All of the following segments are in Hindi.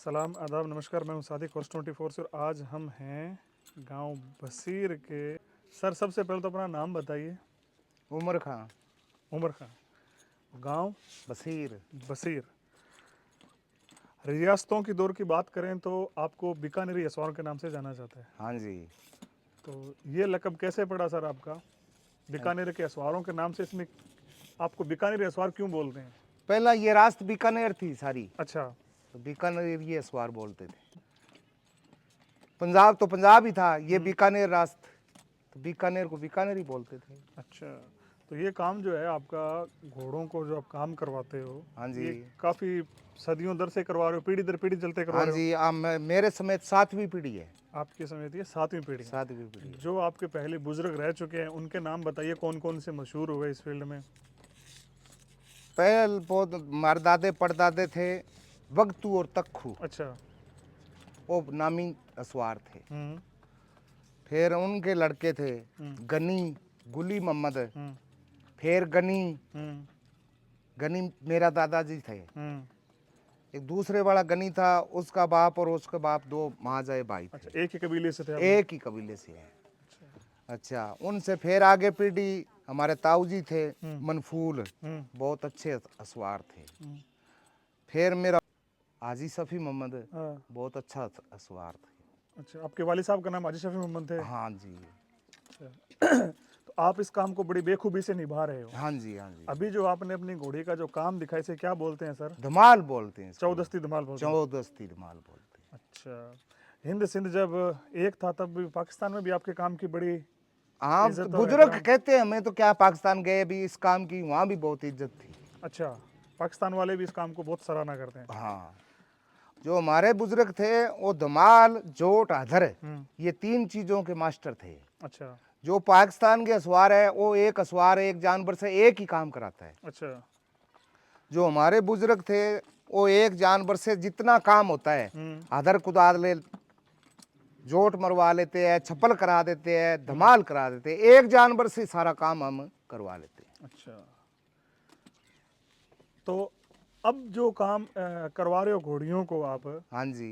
सलाम आदाब नमस्कार। मैं हूं सादिक कोर्स 24 से और आज हम हैं गांव बसीर के। सर सबसे पहले तो अपना नाम बताइए। उमर खां उमर खां, गांव बसीर। बसीर। रियासतों की दौर की बात करें तो आपको बीकानेरी यसवार के नाम से जाना जाता है। हाँ जी। तो ये लक़ब कैसे पड़ा सर आपका? बीकानेर के यसवारों के नाम से इसमें आपको बीकानेरी यसवार क्यों बोलते हैं? पहला ये रास्त बीकानेर थी सारी, अच्छा। तो बीकानेर ये सवार बोलते थे। पंजाब तो पंजाब ही था, ये बीकानेर रास्त, तो बीकानेर को बीकानेर ही बोलते थे। अच्छा, तो ये काम जो है आपका, घोड़ों को जो आप काम करवाते हो, हाँ जी। ये काफ़ी सदियों दर से करवा रहे हो, पीढ़ी दर पीढ़ी चलते करवा हाँ रहे हो? जी, अब मेरे समेत 7वीं पीढ़ी है। आपके समय ये 7वीं पीढ़ी है। 7वीं पीढ़ी है। जो आपके पहले बुजुर्ग रह चुके हैं उनके नाम बताइए, कौन कौन से मशहूर हुए इस फील्ड में? पहल बहुत हमारे दादे परदादे थे, वगतू और तख्खू, अच्छा। वो नामी असवार थे। हम्म। फिर उनके लड़के थे हम्म। गनी, गुली मोहम्मद, हम्म। फिर गनी। हम्म। गनी मेरा दादाजी थे। हम्म। एक दूसरे वाला गनी था, उसका बाप और उसका बाप दो महाजय भाई थे, अच्छा, एक ही कबीले से थे आप लोग? एक ही कबीले से हैं। अच्छा, उनसे फिर आगे पीढ़ी हमारे ताऊजी थे मनफूल, हम्म। बहुत अच्छे असवार थे। हम्म। फिर मेरा हाजी शफी मोहम्मद, हाँ। बहुत अच्छा असवार थे। अच्छा, आपके वालिद साहब का नाम हाजी शफी मोहम्मद थे? हाँ जी। अच्छा। तो आप इस काम को बड़ी बेखूबी से निभा रहे हो। हाँ जी। हाँ जी। अभी जो आपने अपनी घोड़ी का जो काम दिखाई, से क्या बोलते हैं सर? धमाल बोलते हैं इसको। चौदस्ती धमाल बोलते हैं। चौदस्ती धमाल बोलते हैं। अच्छा। हिंद सिंध जब एक था तब भी पाकिस्तान में भी आपके काम की बड़ी हाँ, इज्जत और बुजुर्ग एहतराम? कहते हैं, हमें तो क्या पाकिस्तान गए भी इस काम की, वहाँ भी बहुत इज्जत थी। अच्छा, पाकिस्तान वाले भी इस काम को बहुत सराहना करते हैं। हाँ, जो हमारे बुजुर्ग थे वो धमाल, जोट, अधर, ये 3 चीजों के मास्टर थे। अच्छा। जो पाकिस्तान के असवार है, वो एक असवार एक जानवर से एक ही काम कराता है। अच्छा। जो हमारे बुजुर्ग थे, वो एक जानवर से जितना काम होता है, अधर कुदाद ले, जोट मरवा लेते हैं, छप्पल करा देते हैं, धमाल करा देते हैं, एक जानवर से सारा काम हम करवा लेते हैं। अच्छा, तो अब जो काम करवा रहे हो घोड़ियों को आप, हाँ जी।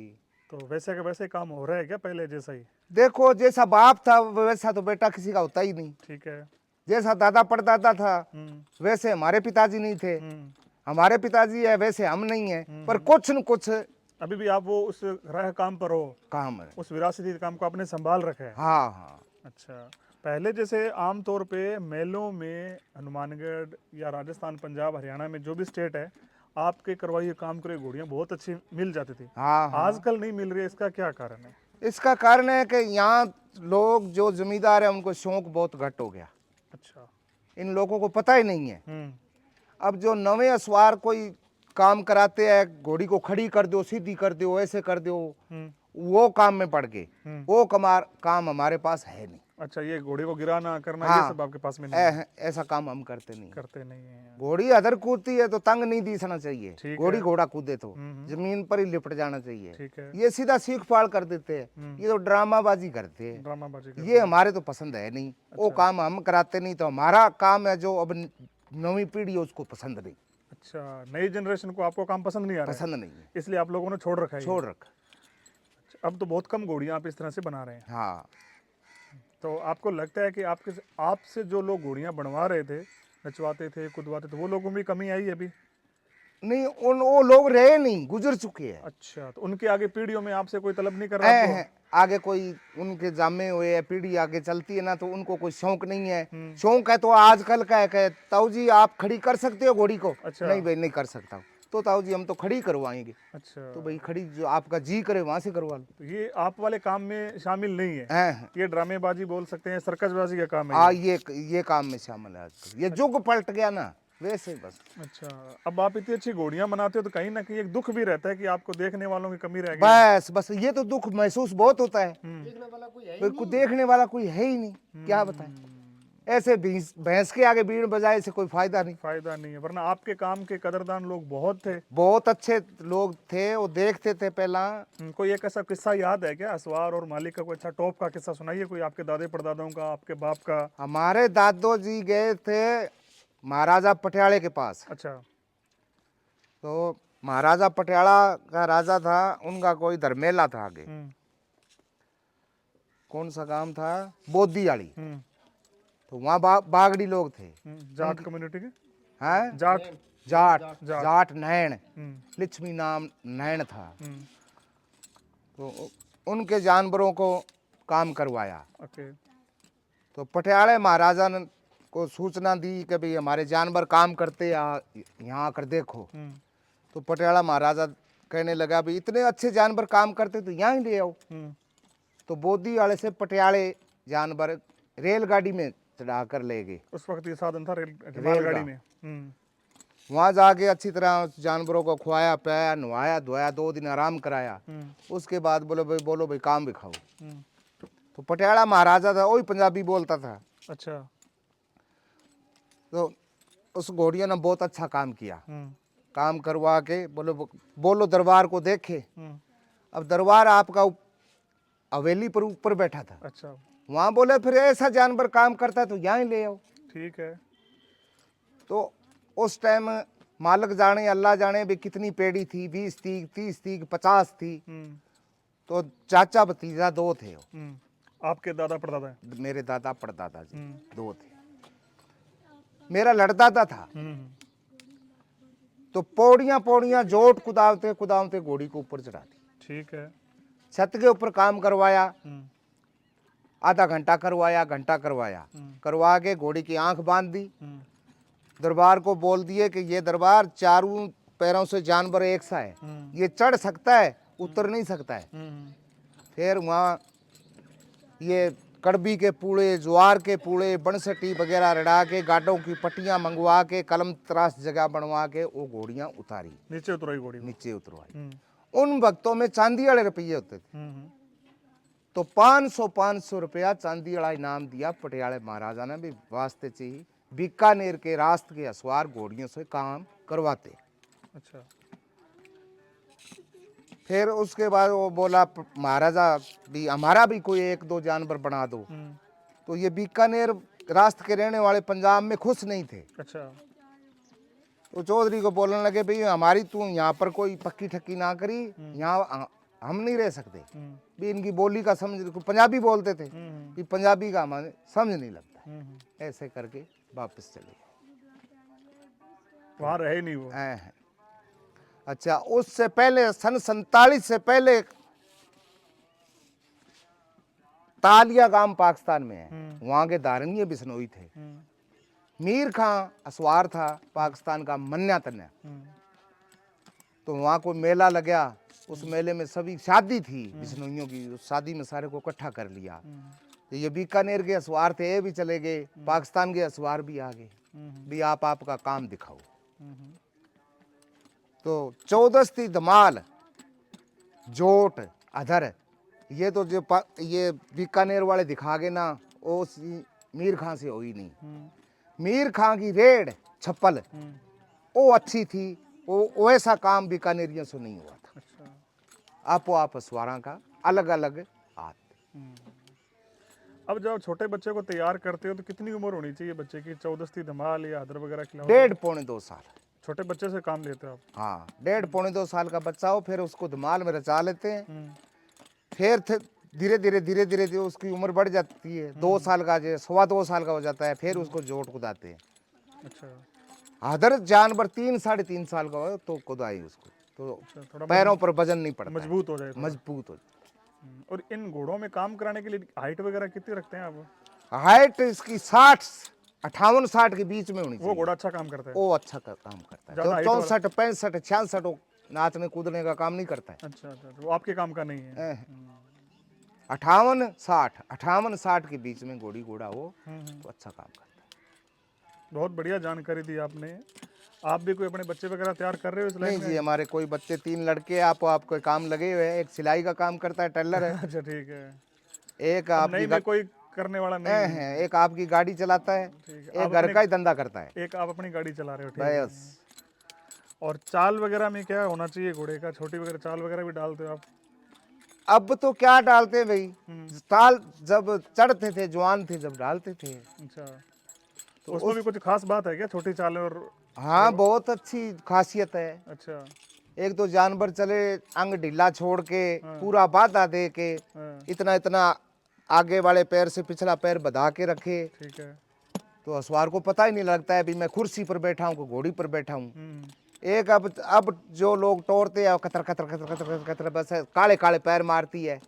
तो वैसे का वैसे काम हो रहा है क्या पहले जैसा ही? देखो, जैसा बाप था वैसा तो बेटा किसी का होता ही नहीं। ठीक है। जैसा दादा परदादा था हम्म। वैसे हमारे पिताजी नहीं थे, हम्म। हमारे पिताजी है वैसे हम नहीं है, पर कुछ न कुछ अभी भी आप वो उस राह काम पर हो, काम है। उस विरासती काम को आपने संभाल रखा है? हाँ हाँ। अच्छा। पहले जैसे आमतौर पे मेलों में हनुमानगढ़ या राजस्थान, पंजाब, हरियाणा में जो भी स्टेट है, आपके करवाई हुई काम करे घोड़ियाँ बहुत अच्छी मिल जाती थी। हाँ हाँ। आजकल नहीं मिल रही है, इसका क्या कारण है? इसका कारण है कि यहाँ लोग जो जमींदार है उनको शौक बहुत घट हो गया, अच्छा। इन लोगों को पता ही नहीं है। हम्म। अब जो नवे असवार कोई काम कराते हैं, घोड़ी को खड़ी कर दो, सीधी कर दो, ऐसे कर दो, हम्म। वो काम में पड़ गए। हम्म। वो काम हमारे पास है नहीं। अच्छा, ये घोड़े को गिराना करना ये सब हाँ, आपके पास में नहीं है? ऐसा काम हम करते नहीं। करते नहीं है। घोड़ी अदर कूदती है तो तंग नहीं दिखना चाहिए, ठीक घोड़ी है। घोड़ा कूदे तो जमीन पर ही लिपट जाना चाहिए। ठीक है। ये सीधा सीख फाड़ कर देते हैं, ये तो ड्रामाबाजी करते हैं, ड्रामाबाजी करते ये हैं। हमारे तो पसंद है नहीं। वो काम हम कराते नहीं, तो हमारा काम है जो अब नवी पीढ़ी है उसको पसंद नहीं। अच्छा, नई जनरेशन को आपको काम पसंद नहीं आ रहा है, पसंद नहीं है, इसलिए आप लोगों ने छोड़ रखा है ये? छोड़ रखा। अब तो बहुत कम घोड़ियाँ आप इस तरह से बना रहे हैं। हाँ। तो आपको लगता है कि आपसे जो लोग घोड़ियाँ बनवा रहे थे, नचवाते थे, कुदवाते थे, वो लोगों में कमी आई है अभी? नहीं, उन वो लोग रहे नहीं, गुजर चुके हैं। अच्छा, तो उनके आगे पीढ़ियों में आपसे कोई तलब नहीं कर रहा आपको? हैं आगे कोई उनके जामे हुए है, पीढ़ी आगे चलती है ना, तो उनको कोई शौक नहीं है। शौक है तो आजकल का है कि ताऊ जी आप खड़ी कर सकते हो घोड़ी को? अच्छा। नहीं भाई, नहीं कर सकता। तो ताऊ जी हम तो खड़ी करवाएंगे। अच्छा, तो भाई खड़ी जो आपका जी करे वहां से करवा लो। तो ये आप वाले काम में शामिल नहीं है? हैं। ये ड्रामेबाजी बोल सकते हैं, सर्कसबाजी का काम है ये काम में शामिल है आजकल। ये युग पलट गया ना, वैसे बस। अच्छा, अब आप इतनी अच्छी घोड़ियाँ बनाते हो तो कहीं ना कहीं एक दुख भी रहता है कि आपको देखने वालों की कमी रह गई है। बस बस, ये तो दुख महसूस बहुत होता है। कोई देखने वाला कोई है ही नहीं, क्या बताएं। ऐसे भैंस के आगे बीड़ बजाए से कोई फायदा नहीं। फायदा नहीं है, वरना आपके काम के कदरदान लोग बहुत थे। बहुत अच्छे लोग थे, वो देखते थे पहला। कोई एक ऐसा किस्सा याद है क्या, असवार और मालिक का कोई अच्छा टॉप का किस्सा सुनाइए, कोई आपके दादे परदादाओं का, आपके बाप का? हमारे दादो जी गए थे महाराजा पटियाले के पास। अच्छा। तो महाराजा पटियाला का राजा था, उनका कोई धर्मेला था आगे। कौन सा काम था? बोदीवाली। तो वहाँ बागड़ी लोग थे। जाट कम्युनिटी के? हैं? जाट। जाट जाट। जाट नैन, लक्ष्मी नाम नैन था। तो उनके जानवरों को काम करवाया। ओके। तो पटियाले महाराजा ने को सूचना दी कि भाई हमारे जानवर काम करते यहाँ आकर देखो। तो पटियाला महाराजा कहने लगा भी इतने अच्छे जानवर काम करते तो यहाँ ही ले आओ। तो बोदी वाले से पटियाले जानवर रेलगाड़ी में चढ़ा कर ले गए। उस वक्त ये साधन था रेलगाड़ी में। वहाँ जाके अच्छी तरह जानवरों को खुआया पियाया, नहाया धोया, 2 दिन आराम कराया। उसके बाद बोलो भाई काम दिखाओ। तो पटियाला महाराजा था, वही पंजाबी बोलता था। अच्छा। तो उस घोड़िया ने बहुत अच्छा काम किया। काम करवा के बोलो दरबार को देखे। अब दरबार आपका हवेली पर ऊपर बैठा था। अच्छा। वहाँ बोले फिर ऐसा जानवर काम करता है तो यहाँ ही ले आओ। ठीक है। तो उस टाइम मालिक जाने अल्लाह जाने भी कितनी पेड़ी थी, 20 थी, 30 थी, 50 थी। तो चाचा भतीजा 2 थे। आपके दादा परदादा? मेरे दादा परदादा जी 2 थे। मेरा लड़दादा था। तो पौड़ियां जोट कुदावते कुदावते घोड़ी को ऊपर चढ़ा दी। ठीक है। छत के ऊपर काम करवाया। आधा घंटा करवाया, घंटा करवाया। करवा के घोड़ी की आंख बांध दी। दरबार को बोल दिए कि ये दरबार चारों पैरों से जानवर एक सा है, ये चढ़ सकता है, उतर नहीं सकता है। फिर वहाँ ये कड़बी के पूड़े, ज्वार के पूड़े, बनसटी वगैरह रड़ा के, गाडों की पट्टियां मंगवा के, कलम तराश जगह बनवा के वो घोड़ियां उतारी, नीचे उतराई घोड़ी? नीचे उतरवाई। उन वक्तों में चांदी वाले रुपये होते थे। तो 500 रुपया चांदी वाला इनाम दिया पटियाले महाराजा ने भी वास्ते चाहिए। बीकानेर के रास्ते के असवार घोड़ियों से काम करवाते। अच्छा। फिर उसके बाद वो बोला महाराजा भी हमारा भी कोई 1-2 जानवर बना दो। तो ये बीकानेर रास्ते के रहने वाले पंजाब में खुश नहीं थे। अच्छा। तो चौधरी को बोलने लगे भाई हमारी तू यहाँ पर कोई पक्की ठक्की ना करी, यहाँ हम नहीं रह सकते। भी इनकी बोली का समझ, पंजाबी बोलते थे, कि पंजाबी का हमें समझ नहीं लगता। ऐसे करके वापस चले। वहाँ रहे नहीं वो? अच्छा, उससे पहले सन 47 से पहले तालिया गांव पाकिस्तान में है। वहां के धारणीय बिश्नोई थे। मीर खां असवार था पाकिस्तान का मन्या तन्या। तो वहां कोई मेला लगा, उस मेले में सभी शादी थी बिश्नोइयों की, उस शादी में सारे को इकट्ठा कर लिया। तो ये बीकानेर के असवार थे, ये भी चले गए, पाकिस्तान के असवार भी आ गए भी आप आपका काम दिखाओ। तो चौदस्ती, धमाल, जोट, अधर, ये तो जो ये बीकानेर वाले दिखा गए ना, वो मीर खां से हुई नहीं। मीर खां की रेड छप्पल वो अच्छी थी, वो ऐसा काम बीकानेरियों से नहीं हुआ था। अच्छा। आपो आप असवारा का अलग अलग आते। अब जब छोटे बच्चे को तैयार करते हो तो कितनी उम्र होनी चाहिए बच्चे की? चौदस्ती, धमाल या अदर वगैरह खिलाओ? 1.5-2 साल। छोटे बच्चे से काम लेते हो आप? हाँ, 1.5-2 साल का बच्चा हो, फिर उसको धमाल में रचा लेते हैं। फिर धीरे धीरे उसकी उम्र बढ़ जाती है। 2 साल का, 2.25 साल का हो जाता है, फिर उसको जोट कुदाते हैं। अच्छा। अदर जानवर 3-3.5 साल का हो तो कुदाई उसको, तो थोड़ा पैरों पर वजन नहीं पड़ता, मजबूत हो जाए। मजबूत हो जाए। और इन घोड़ों में काम कराने के लिए हाइट वगैरह कितनी रखते हैं आप? हाइट इसकी 58-60 के बीच में होनी चाहिए। वो घोड़ा अच्छा काम करता है? वो अच्छा काम करता है। जो 64, 65, 66 नाचने कूदने का काम नहीं करता है। अच्छा अच्छा, वो आपके काम का नहीं है। 58-60 के बीच में घोड़ा वो तो अच्छा काम करता है। बहुत बढ़िया जानकारी दी आपने। आप भी कोई अपने बच्चे वगैरह तैयार कर रहे हो इस लाइन में? नहीं जी, हमारे कोई बच्चे 3 लड़के आपको काम लगे हुए हैं। एक सिलाई का काम करता है, टेलर है। अच्छा ठीक है। एक आपकी नहीं, कोई करने वाला नहीं है। एक आपकी गाड़ी चलाता है, एक घर का ही धंधा करता है। एक आप अपनी गाड़ी चला रहे हो? बस। और चाल वगैरह में क्या होना चाहिए घोड़े का? छोटी वगैरह चाल वगैरह भी डालते हो आप? अब तो क्या डालते हैं भाई, चाल जब चढ़ते थे, जवान थे जब डालते थे। अच्छा, तो उसमें भी कुछ खास बात है क्या छोटी चाल और? हाँ, बहुत अच्छी खासियत है। अच्छा। एक तो जानवर चले अंग ढीला छोड़ के पूरा बाधा दे के हाँ, इतना इतना आगे वाले पैर से पिछला पैर बधा के रखे, ठीक है। तो सवार को पता ही नहीं लगता है भी मैं कुर्सी पर बैठा हूँ कि घोड़ी पर बैठा हूँ। हम्म, एक अब जो लोग तोड़ते हैं Qatar Qatar Qatar Qatar Qatar Qatar बस काले काले पैर मारती है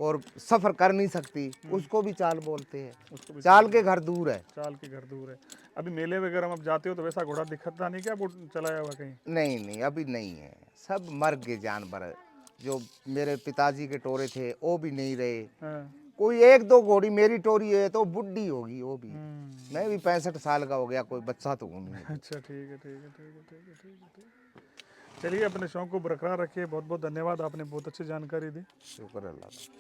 और सफर कर नहीं सकती, उसको भी चाल बोलते हैं। उसको भी चाल के घर दूर है। चाल के घर दूर है। अभी मेले वगैरह में आप जाते हो तो वैसा घोड़ा दिखता नहीं क्या, वो चलाया हुआ कहीं? नहीं नहीं अभी नहीं है, सब मर गए जानवर। जो मेरे पिताजी के टोरे थे वो भी नहीं रहे। हाँ, कोई एक दो घोड़ी मेरी टोरी है तो बुढ़ी होगी वो भी। हम्म, मैं भी 65 साल का हो गया, कोई बच्चा तो हूँ नहीं। अच्छा, ठीक है, ठीक है, ठीक है, ठीक है, ठीक है, ठीक है। चलिए, अपने शौक को बरकरार रखिए। बहुत बहुत धन्यवाद, आपने बहुत अच्छी जानकारी दी। शुक्र अल्लाह का।